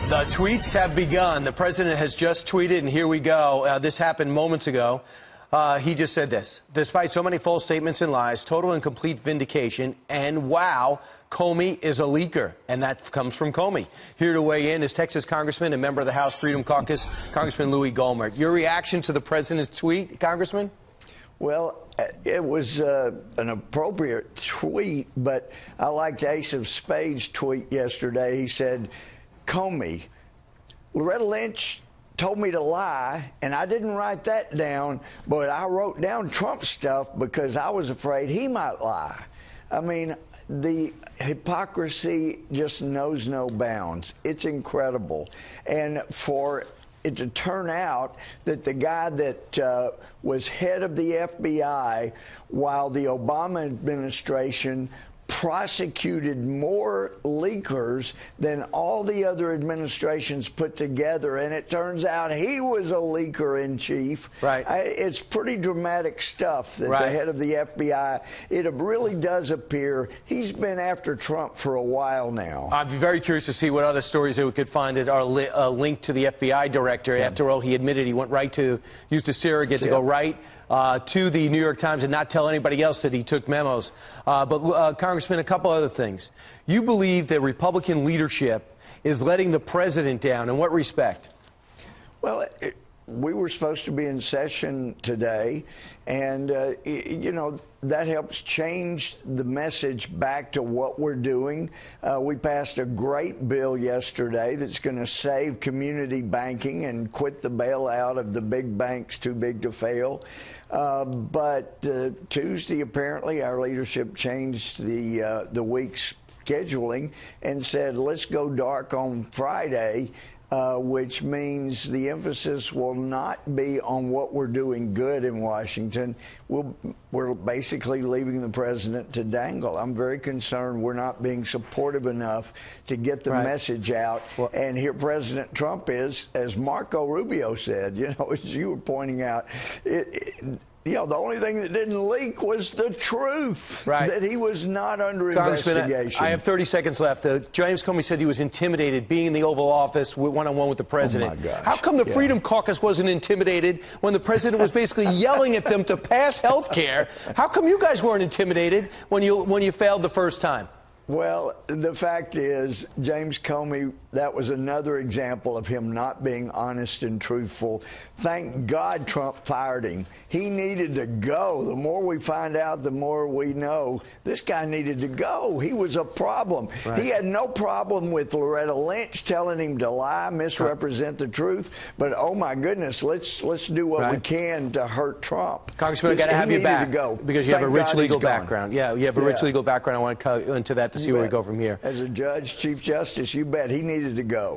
The tweets have begun. The president has just tweeted, and here we go. This happened moments ago. He just said this: despite so many false statements and lies, total and complete vindication, and wow, Comey is a leaker. And that comes from Comey. Here to weigh in is Texas Congressman and member of the House Freedom Caucus, Congressman Gohmert. Your reaction to the president's tweet, Congressman? Well, it was an appropriate tweet, but I liked Ace of Spades' tweet yesterday. He said, Comey, Loretta Lynch told me to lie, and I didn't write that down, but I wrote down Trump stuff because I was afraid he might lie. I mean, the hypocrisy just knows no bounds. It's incredible. And for it to turn out that the guy that was head of the FBI while the Obama administration prosecuted more leakers than all the other administrations put together, and it turns out he was a leaker in chief. Right. It's pretty dramatic stuff that the head of the FBI, it really does appear he's been after Trump for a while now. I'd be very curious to see what other stories that we could find that are linked to the FBI director. Yeah. After all, he admitted he went right to, used a surrogate to go right to the New York Times and not tell anybody else that he took memos. But Congressman, a couple other things. You believe that Republican leadership is letting the president down. In what respect? Well, we were supposed to be in session today, and, you know, that helps change the message back to what we're doing. We passed a great bill yesterday that's going to save community banking and quit the bailout of the big banks too big to fail. But Tuesday, apparently, our leadership changed the week's scheduling and said, let's go dark on Friday. Which means the emphasis will not be on what we're doing good in Washington. We're basically leaving the president to dangle. I'm very concerned we're not being supportive enough to get the message out. Well, and here President Trump is, as Marco Rubio said, you know, as you were pointing out, you know, the only thing that didn't leak was the truth, that he was not under investigation. I have 30 seconds left. James Comey said he was intimidated being in the Oval Office one-on-one with the president. Oh, my gosh. How come the Freedom Caucus wasn't intimidated when the president was basically yelling at them to pass health care? How come you guys weren't intimidated when you failed the first time? Well, the fact is, James Comey, that was another example of him not being honest and truthful. Thank God Trump fired him. He needed to go. The more we find out, the more we know. This guy needed to go. He was a problem. He had no problem with Loretta Lynch telling him to lie, misrepresent the truth. But, oh, my goodness, let's do what we can to hurt Trump. Congressman, I've got to have you back because you have a rich legal background. Yeah, you have a rich legal background. I want to go into that to see where we go from here. As a judge, Chief Justice, you bet he needed to go.